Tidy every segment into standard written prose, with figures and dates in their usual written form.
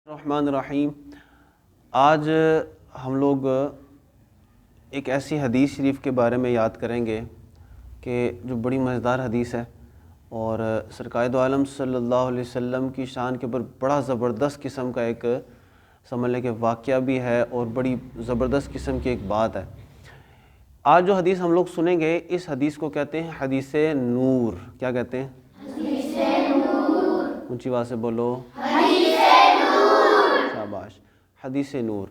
الرحمن الرحیم۔ آج ہم لوگ ایک ایسی حدیث شریف کے بارے میں یاد کریں گے کہ جو بڑی مزیدار حدیث ہے اور سرکار دو عالم صلی اللہ علیہ وسلم کی شان کے اوپر بڑا زبردست قسم کا ایک سمجھ لیں کہ واقعہ بھی ہے اور بڑی زبردست قسم کی ایک بات ہے۔ آج جو حدیث ہم لوگ سنیں گے اس حدیث کو کہتے ہیں حدیث نور۔ کیا کہتے ہیں؟ حدیث نور۔ اونچی آواز سے بولو، شاباش، حدیث نور۔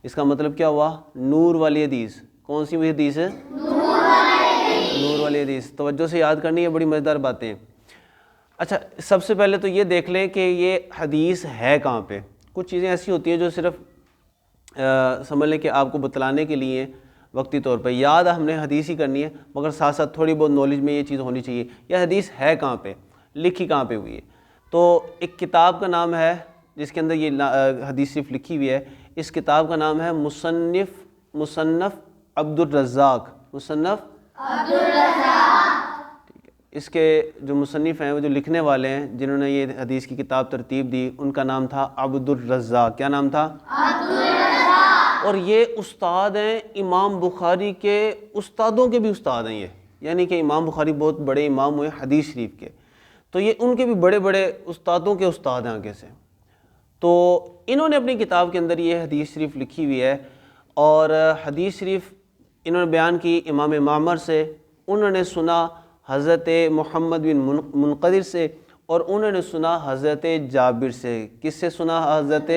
اس کا مطلب کیا ہوا؟ نور والی حدیث۔ کون سی حدیث ہے؟ نور والی حدیث۔ توجہ سے یاد کرنی ہے، بڑی مزیدار باتیں۔ اچھا، سب سے پہلے تو یہ دیکھ لیں کہ یہ حدیث ہے کہاں پہ۔ کچھ چیزیں ایسی ہوتی ہیں جو صرف سمجھ لیں کہ آپ کو بتلانے کے لیے وقتی طور پہ یاد ہم نے حدیث ہی کرنی ہے، مگر ساتھ ساتھ تھوڑی بہت نالج میں یہ چیز ہونی چاہیے۔ یہ حدیث ہے کہاں پہ، لکھی کہاں پہ ہوئی ہے؟ تو ایک کتاب کا نام ہے جس کے اندر یہ حدیث صرف لکھی ہوئی ہے۔ اس کتاب کا نام ہے مصنف عبد الرزاق۔ مصنف عبد الرزاق، ٹھیک ہے۔ اس کے جو مصنف ہیں، وہ جو لکھنے والے ہیں، جنہوں نے یہ حدیث کی کتاب ترتیب دی، ان کا نام تھا عبد الرزاق۔ کیا نام تھا؟ عبد الرزاق۔ اور یہ استاد ہیں امام بخاری کے، استادوں کے بھی استاد ہیں یہ، یعنی کہ امام بخاری بہت بڑے امام ہوئے حدیث شریف کے، تو یہ ان کے بھی بڑے بڑے استادوں کے استاد ہیں آگے سے۔ تو انہوں نے اپنی کتاب کے اندر یہ حدیث شریف لکھی ہوئی ہے، اور حدیث شریف انہوں نے بیان کی امام معمر سے، انہوں نے سنا حضرت محمد بن منقدر سے، اور انہوں نے سنا حضرت جابر سے۔ کس سے سنا؟ حضرت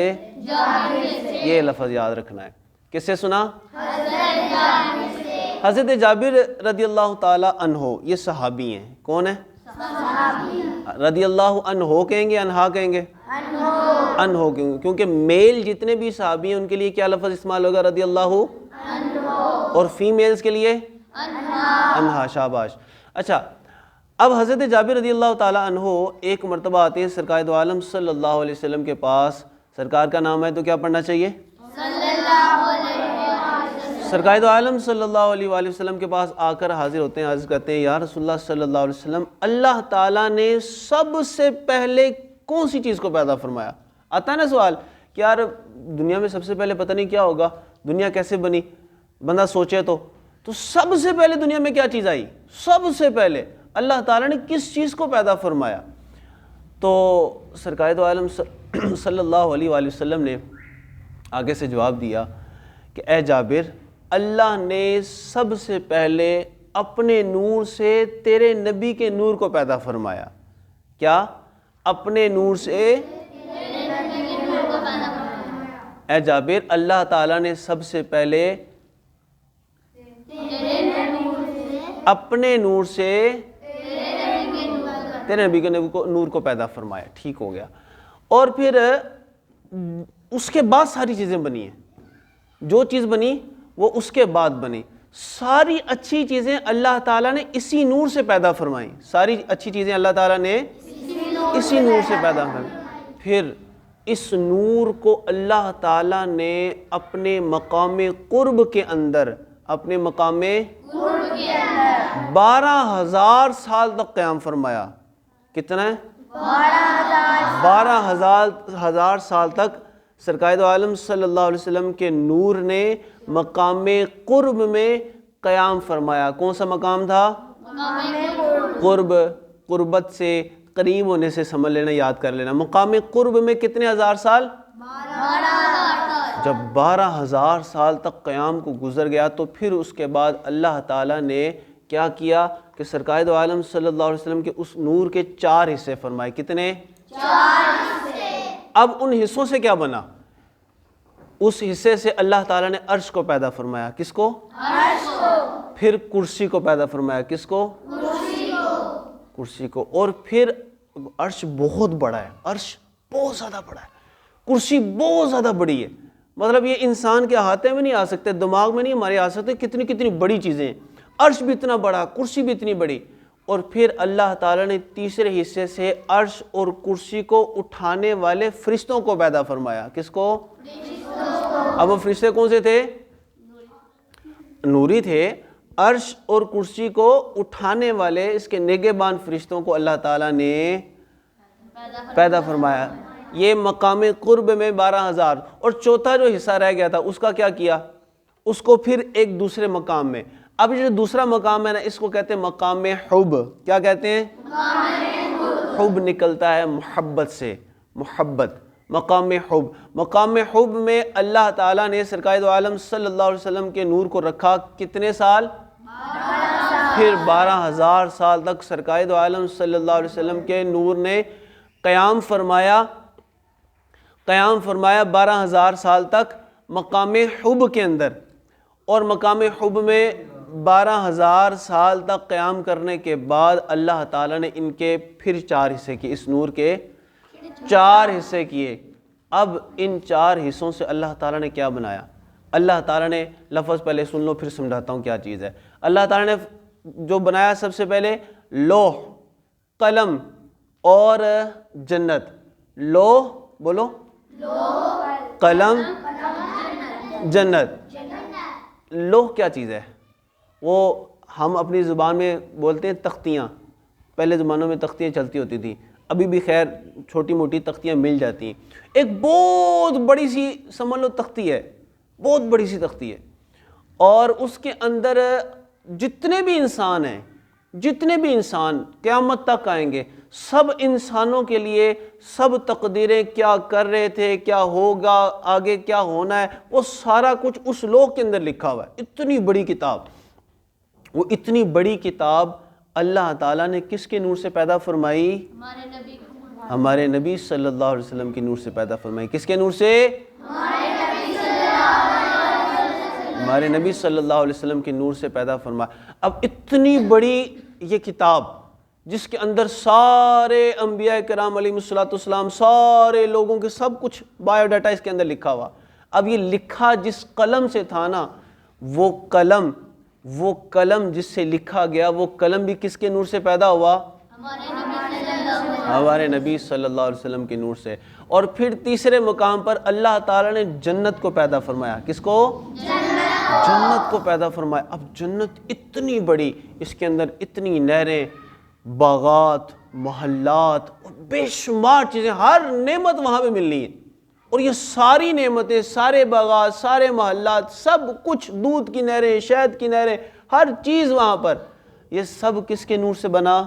جابر سے۔ یہ لفظ یاد رکھنا ہے، کس سے سنا؟ حضرت جابر سے۔ حضرت جابر رضی اللہ تعالی عنہ یہ صحابی ہیں۔ کون ہیں؟ صحابی۔ رضی اللہ عنہ کہیں گے، عنہا کہیں گے؟ عنہ، کیونکہ میل جتنے بھی صحابی ہیں ان کے لیے کیا لفظ استعمال ہوگا؟ رضی اللہ عنہ۔ اور فیمیلز کے لیے عنہا۔ شاباش۔ اچھا، اب حضرت جابر رضی اللہ تعالی عنہ ایک مرتبہ آتے ہیں سرکار دو عالم صلی اللہ علیہ وسلم کے پاس۔ سرکار کا نام ہے تو کیا پڑھنا چاہیے؟ صلی اللہ علیہ وسلم۔ سرکار دو عالم صلی اللہ علیہ وآلہ وسلم کے پاس آ کر حاضر ہوتے ہیں، عرض کرتے ہیں یا رسول اللہ صلی اللہ علیہ وسلم، اللہ تعالیٰ نے سب سے پہلے کون سی چیز کو پیدا فرمایا؟ آتا ہے نا سوال کہ یار دنیا میں سب سے پہلے پتہ نہیں کیا ہوگا، دنیا کیسے بنی، بندہ سوچے تو سب سے پہلے دنیا میں کیا چیز آئی؟ سب سے پہلے اللہ تعالیٰ نے کس چیز کو پیدا فرمایا؟ تو سرکار دو عالم صلی اللہ علیہ وآلہ وسلم نے آگے سے جواب دیا کہ اے جابر، اللہ نے سب سے پہلے اپنے نور سے تیرے نبی کے نور کو پیدا فرمایا۔ کیا؟ اپنے نور سے اے جابر، اللہ تعالیٰ نے سب سے پہلے اپنے نور سے تیرے نبی کے نور کو پیدا فرمایا۔ ٹھیک ہو گیا۔ اور پھر اس کے بعد ساری چیزیں بنی ہیں، جو چیز بنی وہ اس کے بعد بنی۔ ساری اچھی چیزیں اللہ تعالیٰ نے اسی نور سے پیدا فرمائیں۔ ساری اچھی چیزیں اللہ تعالیٰ نے اسی نور سے پیدا فرمائیں۔ پھر اس نور کو اللہ تعالیٰ نے اپنے مقام قرب کے اندر، اپنے مقام قرب کے اندر 12,000 سال تک قیام فرمایا۔ کتنا ہے؟ 12,000 سال تک سرکار دو عالم صلی اللہ علیہ وسلم کے نور نے مقام قرب میں قیام فرمایا۔ کون سا مقام تھا؟ قرب، قربت سے، قریب ہونے سے سمجھ لینا، یاد کر لینا۔ مقام قرب میں کتنے ہزار سال؟ 12,000۔ جب 12,000 سال تک قیام کو گزر گیا تو پھر اس کے بعد اللہ تعالیٰ نے کیا کیا کہ سرکار دو عالم صلی اللہ علیہ وسلم کے اس نور کے 4 حصے فرمائے۔ کتنے؟ 4 حصے۔ اب ان حصوں سے کیا بنا؟ اس حصے سے اللہ تعالیٰ نے عرش کو پیدا فرمایا۔ کس کو؟ عرش کو۔ پھر کرسی کو پیدا فرمایا۔ کس کو؟ کرسی کو۔ کرسی کو۔ اور پھر عرش بہت بڑا ہے، عرش بہت زیادہ بڑا ہے، کرسی بہت زیادہ بڑی ہے، مطلب یہ انسان کے احاطے میں نہیں آ سکتے، دماغ میں نہیں ہمارے آ سکتے، کتنی کتنی بڑی چیزیں ہیں۔ عرش بھی اتنا بڑا، کرسی بھی اتنی بڑی۔ اور پھر اللہ تعالیٰ نے تیسرے حصے سے عرش اور کرسی کو اٹھانے والے فرشتوں کو پیدا فرمایا۔ کس کو؟ اب وہ فرشتے کون سے تھے؟ نوری تھے۔ عرش اور کرسی کو اٹھانے والے اس کے نگہبان فرشتوں کو اللہ تعالیٰ نے پیدا فرمایا۔ یہ مقام قرب میں 12,000، اور چوتھا جو حصہ رہ گیا تھا اس کا کیا کیا، اس کو پھر ایک دوسرے مقام میں. اب یہ جو دوسرا مقام ہے نا اس کو کہتے ہیں مقام حب. کیا کہتے ہیں؟ حب نکلتا ہے محبت سے، محبت، مقام حب. مقام حب میں اللہ تعالیٰ نے سرکار دو عالم صلی اللہ علیہ وسلم کے نور کو رکھا کتنے سال؟ پھر 12,000 سال تک سرکار دو عالم صلی اللہ علیہ وسلم کے نور نے قیام فرمایا، 12,000 سال تک مقام حب کے اندر. اور مقام حب میں 12,000 سال تک قیام کرنے کے بعد اللہ تعالیٰ نے ان کے پھر 4 حصے کیے، اس نور کے 4 حصے کیے. اب ان 4 حصوں سے اللہ تعالیٰ نے کیا بنایا؟ اللہ تعالیٰ نے، لفظ پہلے سن لو پھر سمجھاتا ہوں کیا چیز ہے. اللہ تعالیٰ نے جو بنایا سب سے پہلے لوح، قلم اور جنت. لوح بولو، قلم، جنت. لوح کیا چیز ہے؟ وہ ہم اپنی زبان میں بولتے ہیں تختیاں. پہلے زمانوں میں تختیاں چلتی ہوتی تھیں، ابھی بھی خیر چھوٹی موٹی تختیاں مل جاتی ہیں. ایک بہت بڑی سی سمجھ لو تختی ہے، بہت بڑی سی تختی ہے، اور اس کے اندر جتنے بھی انسان ہیں، جتنے بھی انسان قیامت تک آئیں گے، سب انسانوں کے لیے سب تقدیریں کیا کر رہے تھے، کیا ہوگا، آگے کیا ہونا ہے، وہ سارا کچھ اس لوح کے اندر لکھا ہوا ہے. اتنی بڑی کتاب، وہ اتنی بڑی کتاب اللہ تعالیٰ نے کس کے نور سے پیدا فرمائی؟ ہمارے نبی صلی اللہ علیہ وسلم کے نور سے پیدا فرمائی. کس کے نور سے؟ ہمارے نبی صلی اللہ علیہ وسلم کے نور سے پیدا فرمایا. اب اتنی بڑی یہ کتاب جس کے اندر سارے انبیاء کرام علیہ الصلوۃ والسلام، سارے لوگوں کے سب کچھ بایو ڈاٹا اس کے اندر لکھا ہوا. اب یہ لکھا جس قلم سے تھا نا، وہ قلم جس سے لکھا گیا، وہ قلم بھی کس کے نور سے پیدا ہوا؟ ہمارے نبی صلی اللہ علیہ وسلم کے نور سے. اور پھر تیسرے مقام پر اللہ تعالیٰ نے جنت کو پیدا فرمایا. کس کو؟ جنت کو پیدا فرمایا. اب جنت اتنی بڑی، اس کے اندر اتنی نہریں، باغات، محلات اور بے شمار چیزیں، ہر نعمت وہاں پہ ملنی ہے. اور یہ ساری نعمتیں، سارے باغات، سارے محلات، سب کچھ، دودھ کی نہریں، شہد کی نہریں، ہر چیز وہاں پر، یہ سب کس کے نور سے بنا؟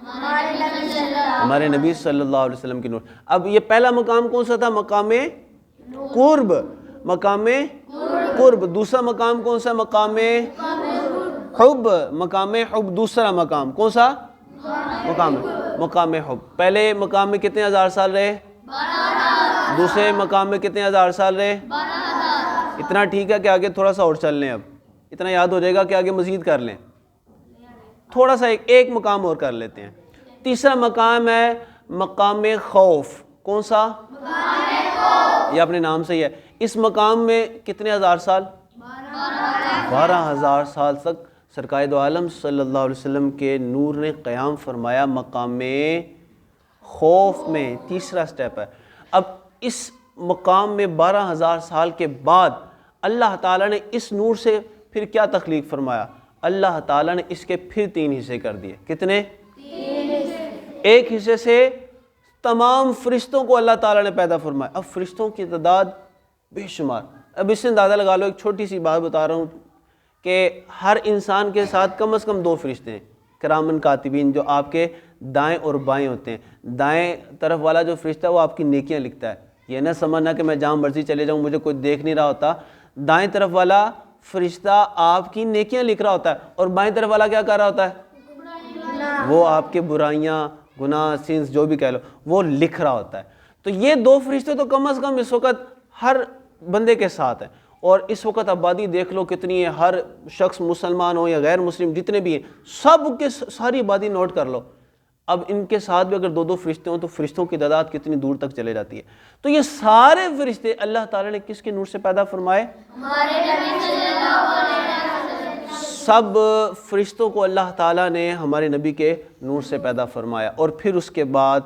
ہمارے نبی صلی اللہ علیہ وسلم کی نور. اب یہ پہلا مقام کون سا تھا؟ مقام قرب. مقام قرب. دوسرا مقام کون سا؟ مقام حب. مقام حب دوسرا مقام کون سا؟ مقام حب. پہلے مقام میں کتنے ہزار سال رہے؟ دوسرے مقام میں کتنے ہزار سال رہے؟ اتنا ٹھیک ہے کہ آگے تھوڑا سا اور چل لیں. اب اتنا یاد ہو جائے گا کہ آگے مزید کر لیں، تھوڑا سا ایک مقام اور کر لیتے ہیں. تیسرا مقام ہے مقام خوف. کون سا؟ یہ اپنے نام سے ہی ہے. اس مقام میں کتنے ہزار سال؟ 12,000 سال تک سرکار دو عالم صلی اللہ علیہ وسلم کے نور نے قیام فرمایا مقام خوف میں. تیسرا سٹیپ ہے. اب اس مقام میں 12,000 سال کے بعد اللہ تعالیٰ نے اس نور سے پھر کیا تخلیق فرمایا؟ اللہ تعالیٰ نے اس کے پھر 3 حصے کر دیے. کتنے؟ 3 ایک حصے سے تمام فرشتوں کو اللہ تعالیٰ نے پیدا فرمایا. اب فرشتوں کی تعداد بے شمار. اب اس سے اندازہ لگا لو. ایک چھوٹی سی بات بتا رہا ہوں کہ ہر انسان کے ساتھ کم از کم 2 فرشتے ہیں، کرامن کاتبین، جو آپ کے دائیں اور بائیں ہوتے ہیں. دائیں طرف والا جو فرشتہ ہے وہ آپ کی نیکیاں لکھتا ہے. یہ نہ سمجھنا کہ میں جہاں مرضی چلے جاؤں مجھے کوئی دیکھ نہیں رہا ہوتا. دائیں طرف والا فرشتہ آپ کی نیکیاں لکھ رہا ہوتا ہے، اور بائیں طرف والا کیا کر رہا ہوتا ہے؟ وہ آپ کے برائیاں، گناہ، سینس جو بھی کہہ لو، وہ لکھ رہا ہوتا ہے. تو یہ 2 فرشتے تو کم از کم اس وقت ہر بندے کے ساتھ ہیں. اور اس وقت آبادی دیکھ لو کتنی ہے. ہر شخص، مسلمان ہو یا غیر مسلم، جتنے بھی ہیں سب کے ساری آبادی نوٹ کر لو. اب ان کے ساتھ بھی اگر 2 فرشتے ہوں تو فرشتوں کی تعداد کتنی دور تک چلے جاتی ہے. تو یہ سارے فرشتے اللہ تعالیٰ نے کس کے نور سے پیدا فرمائے؟ ہمارے نبی صلی اللہ علیہ وسلم. سب فرشتوں کو اللہ تعالیٰ نے ہمارے نبی کے نور سے پیدا فرمایا. اور پھر اس کے بعد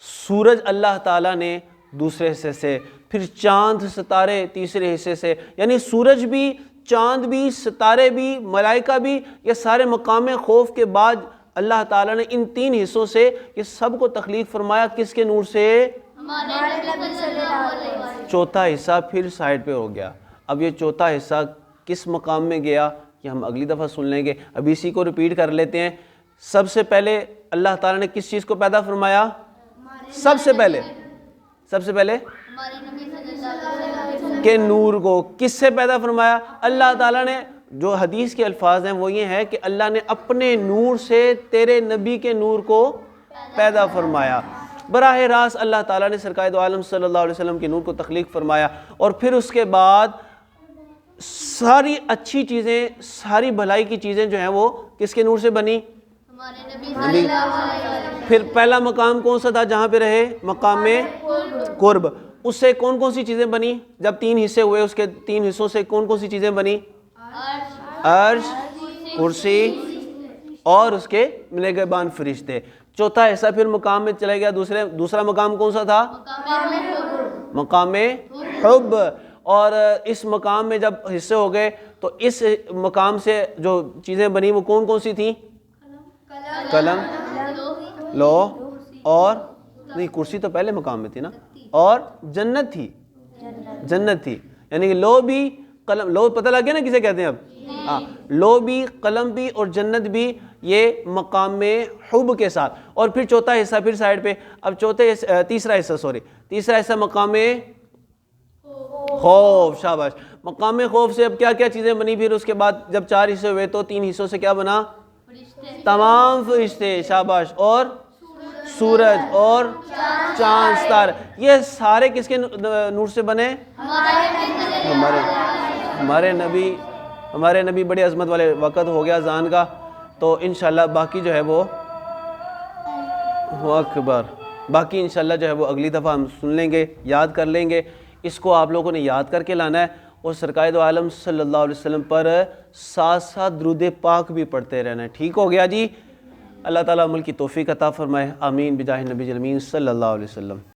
سورج اللہ تعالیٰ نے دوسرے حصے سے، پھر چاند ستارے تیسرے حصے سے. یعنی سورج بھی، چاند بھی، ستارے بھی، ملائکہ بھی، یہ سارے مقام خوف کے بعد اللہ تعالیٰ نے ان 3 حصوں سے یہ سب کو تخلیق فرمایا. کس کے نور سے؟ چوتھا حصہ پھر سائڈ پہ ہو گیا. اب یہ چوتھا حصہ کس مقام میں گیا یہ ہم اگلی دفعہ سن لیں گے. ابھی اسی کو ریپیٹ کر لیتے ہیں. سب سے پہلے اللہ تعالیٰ نے کس چیز کو پیدا فرمایا؟ سب سے پہلے کہ نور کو. کس سے پیدا فرمایا؟ اللہ تعالیٰ نے. جو حدیث کے الفاظ ہیں وہ یہ ہے کہ اللہ نے اپنے نور سے تیرے نبی کے نور کو پیدا فرمایا. براہ راست اللہ تعالیٰ نے سرکار دو عالم صلی اللہ علیہ وسلم کے نور کو تخلیق فرمایا, اور پھر اس کے بعد ساری اچھی چیزیں, ساری بھلائی کی چیزیں جو ہیں وہ کس کے نور سے بنی؟ نبی. پھر پہلا مقام کون سا تھا جہاں پہ رہے؟ مقام قرب. اس سے کون کون سی چیزیں بنی؟ جب 3 حصے ہوئے اس کے 3 حصوں سے کون کون سی چیزیں بنی؟ عرش, کرسی اور اس کے نگہبان فرشتے. چوتھا حصہ پھر مقام میں چلے گیا. دوسرا مقام کون سا تھا؟ مقام حب. اور اس مقام میں جب حصے ہو گئے تو اس مقام سے جو چیزیں بنی وہ کون کون سی تھیں؟ قلم, لو اور نہیں, کرسی تو پہلے مقام میں تھی نا, اور جنت تھی. یعنی کہ لو بھی قلم, لو پتہ لگ گیا نا کسے کہتے ہیں اب؟ ہاں, لو بھی, قلم بھی اور جنت بھی, یہ مقام میں حب کے ساتھ. اور پھر چوتھا حصہ پھر سائڈ پہ. اب تیسرا حصہ مقام خوف. شاباش. مقام خوف سے اب کیا کیا چیزیں بنی؟ پھر اس کے بعد جب 4 حصے ہوئے تو 3 حصوں سے کیا بنا؟ تمام فرشتے. شاباش. اور سورج اور چاند ستارے, یہ سارے کس کے نور سے بنے؟ ہمارے نبی. بڑی عظمت والے. وقت ہو گیا اذان کا, تو انشاءاللہ باقی جو ہے وہ اکبر, باقی انشاءاللہ جو ہے وہ اگلی دفعہ ہم سن لیں گے, یاد کر لیں گے. اس کو آپ لوگوں نے یاد کر کے لانا ہے, اور سرکار دو عالم صلی اللہ علیہ وسلم پر ساتھ ساتھ درود پاک بھی پڑھتے رہنا ہے. ٹھیک ہو گیا جی؟ اللہ تعالیٰ عمل کی توفیق عطا فرمائے. آمین بجاہ نبی الامین صلی اللہ علیہ وسلم.